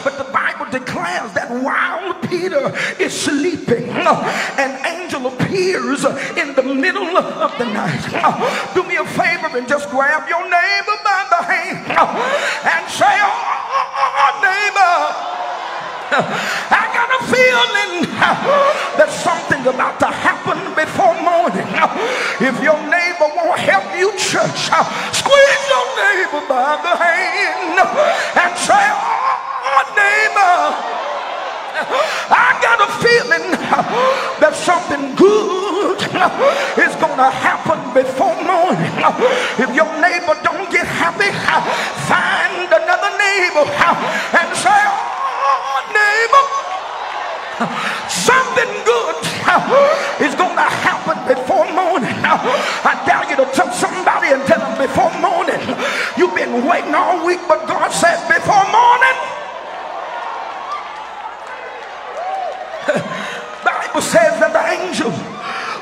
But the Bible declares that while Peter is sleeping, an angel appears in the middle of the night. Do me a favor and just grab your neighbor by the hand and say, oh, neighbor, I got a feeling that something's about to happen before morning. If your neighbor won't help you, church, squeeze your neighbor by the hand and say, oh, neighbor, I got a feeling that something good is going to happen before morning. If your neighbor don't get happy, find another neighbor and say, oh, neighbor, something good is going to happen before morning. I dare you to touch somebody and tell them before morning. You've been waiting all week, but God said before morning. Bible says that the angel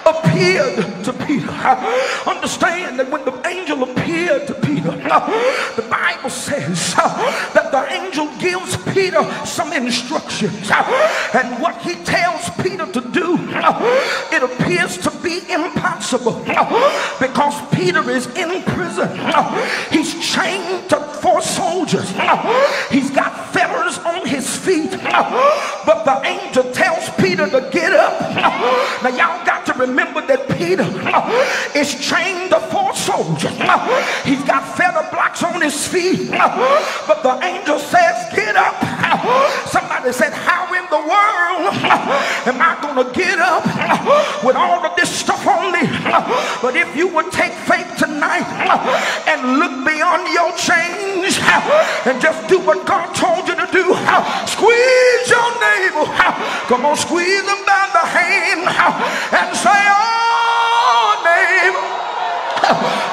appeared to Peter. Understand that when the angel appeared to Peter, the Bible says that the angel gives Peter some instructions, and what he tells Peter to do, it appears to be impossible because Peter is in prison. He's chained to 4 soldiers. He's got fetters on his feet, but the angel tells Peter to get up. Now y'all got to remember that Peter is chained to 4 soldiers. He's got feather blocks on his feet, but the angel says get up. Somebody said, how in the world am I going to get up with all of this stuff on me? But if you would take faith tonight and look beyond your change and just do what God told you to do, squeeze your neighbor, come on, squeeze them by the hand and say, oh, neighbor,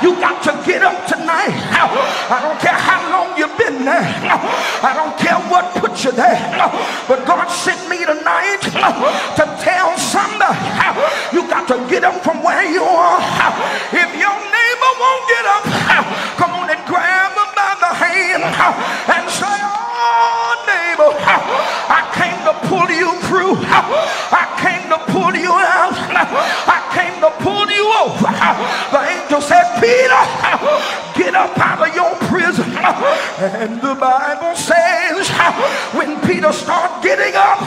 you got to get up tonight. I don't care how long you've been there. I don't care what put you there. But God sent me tonight to tell somebody, you got to get up from where you are. If your neighbor won't get up, come on and grab him by the hand and say, oh, neighbor, I came to pull you through. I came to pull you out. I came to pull you over. The angel said, Peter, get up out of your prison. And the Bible says when Peter started getting up,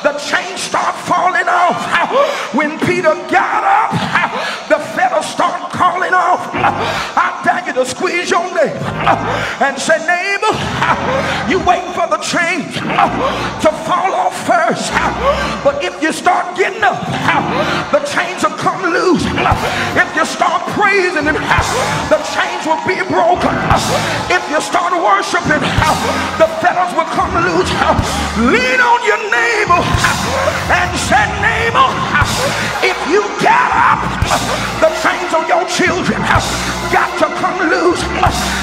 the chains started falling off. When Peter got up, the fetters started calling off. I dare you to squeeze your neighbor and say, neighbor, you waiting for the chains to fall off first, but if you start getting up, the chains will come loose. If you start praising him, the chains will be broken. If you start worshiping, the fetters will come loose. Lean on your neighbor and say, neighbor, if you get up, the chains on your children got to come loose.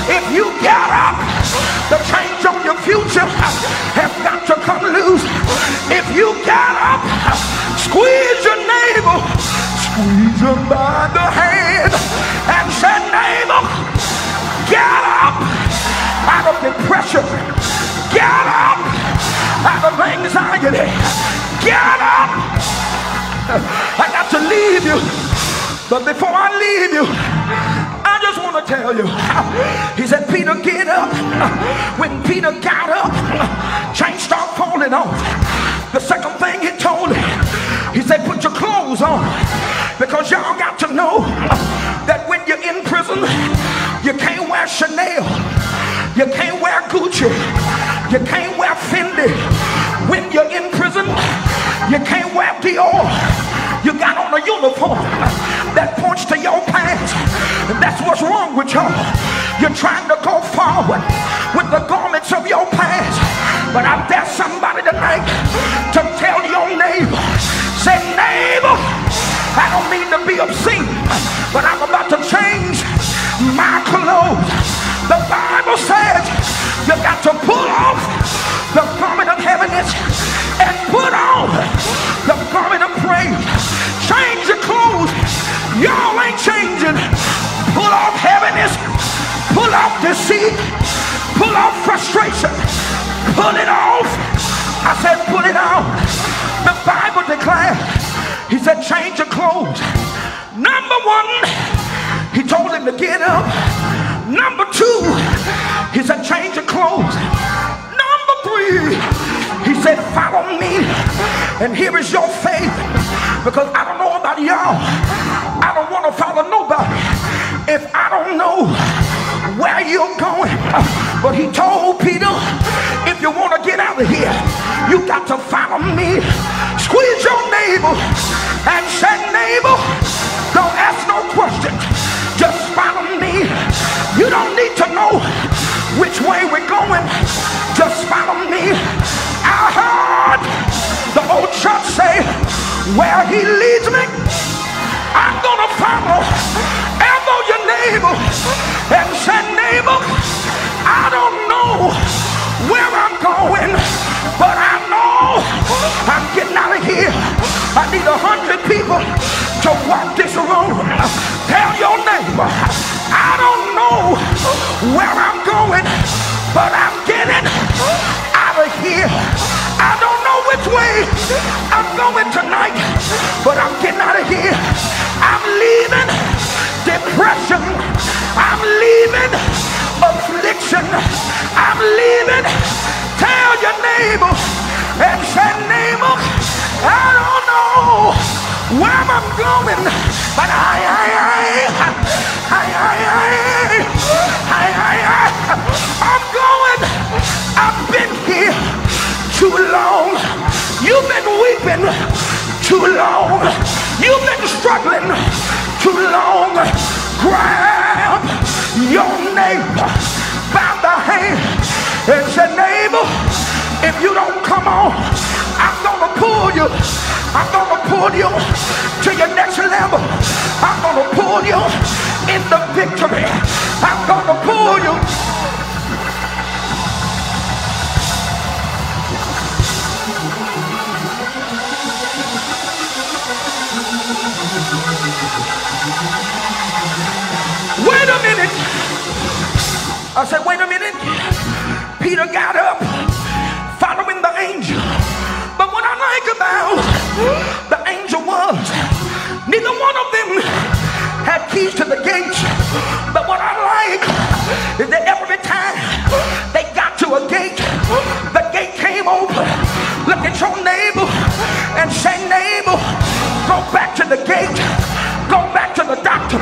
If you get up, the chains on your future have got to come loose. If you get up, squeeze your neighbor, squeeze him by the hand and say, neighbor, get up out of depression, get up out of anxiety, get up. I got to leave you, but before I leave you, I just want to tell you, he said, Peter, get up. When Peter got up, chains start falling off. The second thing he told him, he said, put your clothes on, because y'all got to know that when you're in prison, you can't wear Chanel, you can't wear Gucci, you can't wear Fendi. When you're in prison, you can't wear Dior. You got on a uniform that points to your past, and that's what's wrong with y'all. You're trying to go forward with the garments of your past, but I dare somebody tonight to tell your neighbor, say, neighbor, I don't mean to be obscene, but I'm about to change my clothes. The Bible says you got to pull off the garment of heaviness and put on the garment of praise. Change your clothes. Y'all ain't changing. Pull off heaviness, pull off deceit, pull off frustration, put said, put it on. The Bible declares, he said, change your clothes. Number one, he told him to get up. Number two, he said, change your clothes. Number three, he said, follow me. And here is your faith. Because I don't know about y'all. I don't want to follow nobody if I don't know where you're going. But he told Peter, if you want to get out of here, you got to follow me. Squeeze your neighbor and say, neighbor, don't ask no questions. Just follow me. You don't need to know which way we're going. Just follow me. I heard the old church say, where he leads me, I'm gonna follow. Elbow your neighbor and say, neighbor, I don't know where I'm going, but I know I'm getting out of here. I need 100 people to walk this room. Tell your neighbor, I don't know where I'm going, but I'm getting out of here. I don't know which way I'm going tonight, but I'm getting out of here. I'm leaving depression. I'm leaving affliction. I'm leaving. Tell your neighbor and say, neighbor, I don't know where I'm going, but I'm going. I've been here too long. You've been weeping too long. You've been struggling too long. Grab your neighbor by the hand and say, neighbor, if you don't come on, I'm gonna pull you. I'm gonna pull you to your next level. I'm gonna pull you into victory. I'm gonna pull you. Wait a minute. I said, wait a minute. Peter got up following the angel. But what I like about the angel was neither one of them had keys to the gate. But what I like is that every time they got to a gate, the gate came open. Look at your neighbor and say, neighbor, go back to the gate. Go back to the doctor.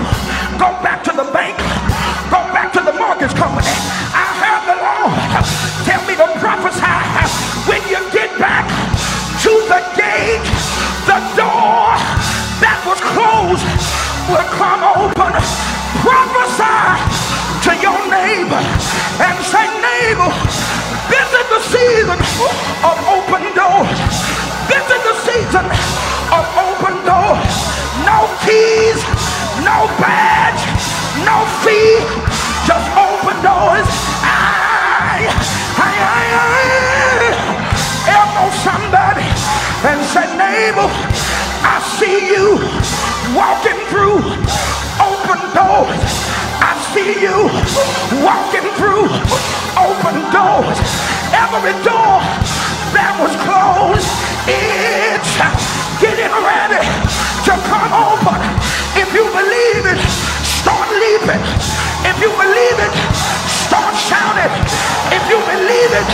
Go back to the bank. Go back to the mortgage company. I heard the Lord tell me to prophesy. When you get back to the gate, the door that was closed will come open. Prophesy to your neighbor and say, neighbor, this is the season of open doors. This is the season of open doors. No keys, no badge, no fee, just open doors. Elbow somebody and say, neighbor, I see you walking through open doors. I see you walking through open doors. Every door that was closed, it's getting ready to come open. If you believe it, start leaping. If you believe it, start shouting. If you believe it,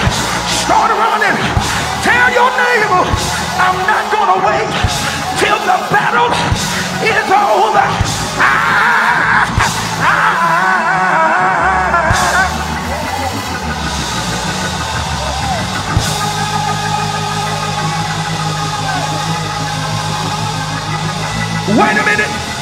start running. Tell your neighbor, I'm not gonna wait till the battle is over. Wait a minute.